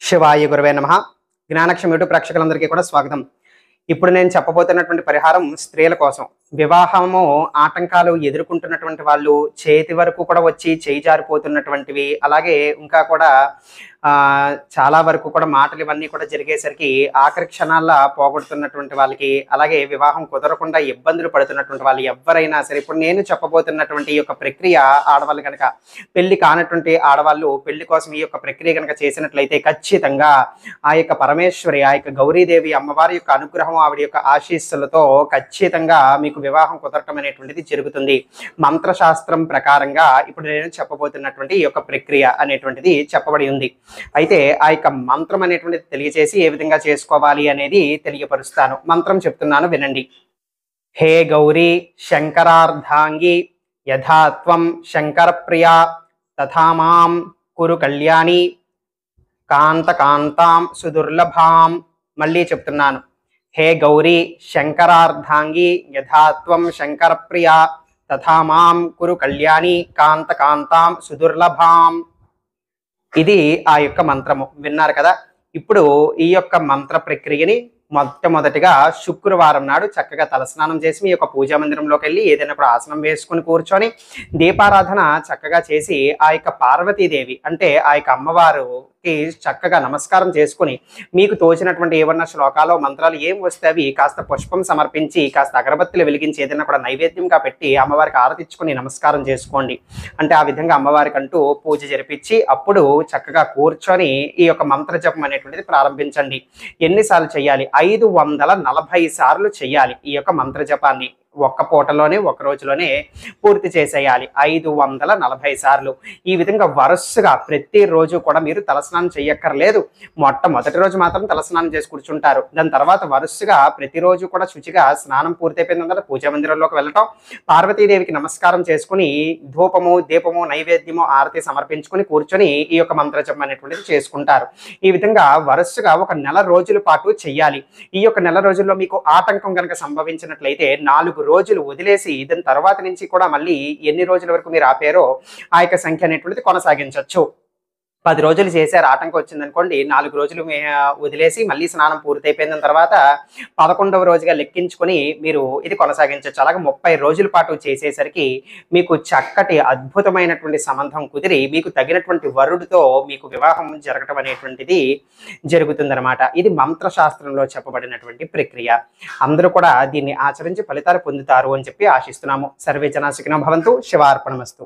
శివాయ గురవే నమః. జ్ఞానక్షం యూట్యూబ్ ప్రేక్షకులందరికీ కూడా స్వాగతం. ఇప్పుడు నేను చెప్పబోతున్నటువంటి పరిహారం స్త్రీల కోసం. వివాహము ఆటంకాలు ఎదుర్కొంటున్నటువంటి వాళ్ళు, చేతి వరకు కూడా వచ్చి చేయి జారిపోతున్నటువంటివి, అలాగే ఇంకా కూడా చాలా వరకు కూడా మాటలు ఇవన్నీ కూడా జరిగేసరికి ఆఖరి క్షణాల్లో పోగొడుతున్నటువంటి వాళ్ళకి, అలాగే వివాహం కుదరకుండా ఇబ్బందులు పడుతున్నటువంటి వాళ్ళు ఎవరైనా సరే, ఇప్పుడు నేను చెప్పబోతున్నటువంటి ఈ యొక్క ప్రక్రియ ఆడవాళ్ళు కనుక, పెళ్లి కానటువంటి ఆడవాళ్ళు పెళ్లి కోసం ఈ యొక్క ప్రక్రియ కనుక చేసినట్లయితే ఖచ్చితంగా ఆ యొక్క పరమేశ్వరి, ఆ యొక్క గౌరీదేవి అమ్మవారి యొక్క అనుగ్రహం, ఆవిడ యొక్క ఆశీస్సులతో ఖచ్చితంగా మీకు వివాహం కుదరటం అనేటువంటిది జరుగుతుంది. మంత్రశాస్త్రం ప్రకారంగా ఇప్పుడు నేను చెప్పబోతున్నటువంటి ఈ యొక్క ప్రక్రియ అనేటువంటిది చెప్పబడి ఉంది. అయితే ఆ యొక్క మంత్రం అనేటువంటిది తెలియజేసి ఏ విధంగా చేసుకోవాలి అనేది తెలియపరుస్తాను. మంత్రం చెప్తున్నాను, వినండి. హే గౌరీ శంకరార్ధాంగి యథాత్వం శంకర ప్రియా తథా మాం కురు కళ్యాణి కాంత కాంతాం సుదుర్లభాం. మళ్ళీ చెప్తున్నాను. హే గౌరీ శంకరార్ధాంగి యథాత్వం శంకర ప్రియా తథా మాం కురు కళ్యాణి కాంత కాంతాం సుదుర్లభాం. ఇది ఆ యొక్క మంత్రము. విన్నారు కదా. ఇప్పుడు ఈ యొక్క మంత్ర ప్రక్రియని మొట్టమొదటిగా శుక్రవారం నాడు చక్కగా తలస్నానం చేసి మీ యొక్క పూజా మందిరంలోకి వెళ్ళి ఏదైనా కూడా ఆసనం వేసుకుని కూర్చొని దీపారాధన చక్కగా చేసి ఆ యొక్క పార్వతీదేవి అంటే ఆ యొక్క అమ్మవారికి చక్కగా నమస్కారం చేసుకుని మీకు తోచినటువంటి ఏమన్నా శ్లోకాలు మంత్రాలు ఏం వస్తే అవి కాస్త పుష్పం సమర్పించి కాస్త అగరబత్తులు వెలిగించి ఏదైనా కూడా నైవేద్యంగా పెట్టి అమ్మవారికి ఆరతిచ్చుకుని నమస్కారం చేసుకోండి. అంటే ఆ విధంగా అమ్మవారికి అంటూ పూజ జరిపించి అప్పుడు చక్కగా కూర్చొని ఈ యొక్క మంత్ర జపం అనేటువంటిది ప్రారంభించండి. ఎన్నిసార్లు చేయాలి? 540 సార్లు చేయాలి ఈ యొక్క మంత్ర జపాన్ని. ఒక్క పూటలోనే ఒక రోజులోనే పూర్తి చేసేయాలి 540 సార్లు. ఈ విధంగా వరుసగా ప్రతిరోజు కూడా మీరు తలస్నానం చేయక్కర్లేదు. మొట్టమొదటి రోజు మాత్రం తలస్నానం చేసి కూర్చుంటారు. దాని తర్వాత వరుసగా ప్రతిరోజు కూడా శుచిగా స్నానం పూర్తయిపోయిన తర్వాత పూజా మందిరంలోకి వెళ్ళటం, పార్వతీదేవికి నమస్కారం చేసుకుని ధూపము దీపము నైవేద్యము ఆరతి సమర్పించుకుని కూర్చొని ఈ యొక్క మంత్రజపం అనేటువంటిది చేసుకుంటారు. ఈ విధంగా వరుసగా ఒక నెల రోజుల పాటు చెయ్యాలి. ఈ యొక్క నెల రోజుల్లో మీకు ఆటంకం కనుక సంభవించినట్లయితే 4 రోజులు వదిలేసి దాని తర్వాత నుంచి కూడా మళ్ళీ ఎన్ని రోజుల వరకు మీరు ఆపారో ఆ యొక్క సంఖ్య అనేటువంటిది కొనసాగించవచ్చు. 10 రోజులు చేశారు, ఆటంకం వచ్చిందనుకోండి, 4 రోజులు వదిలేసి మళ్ళీ స్నానం పూర్తయిపోయిన తర్వాత 11వ రోజుగా లెక్కించుకొని మీరు ఇది కొనసాగించవచ్చు. అలాగే 30 రోజుల పాటు చేసేసరికి మీకు చక్కటి అద్భుతమైనటువంటి సంబంధం కుదిరి మీకు తగినటువంటి వరుడితో మీకు వివాహం జరగటం అనేటువంటిది జరుగుతుందన్నమాట. ఇది మంత్రశాస్త్రంలో చెప్పబడినటువంటి ప్రక్రియ. అందరూ కూడా దీన్ని ఆచరించి ఫలితాలు పొందుతారు అని చెప్పి ఆశిస్తున్నాము. సర్వే జనా సుఖినో భవంతు. శివార్పణమస్తు.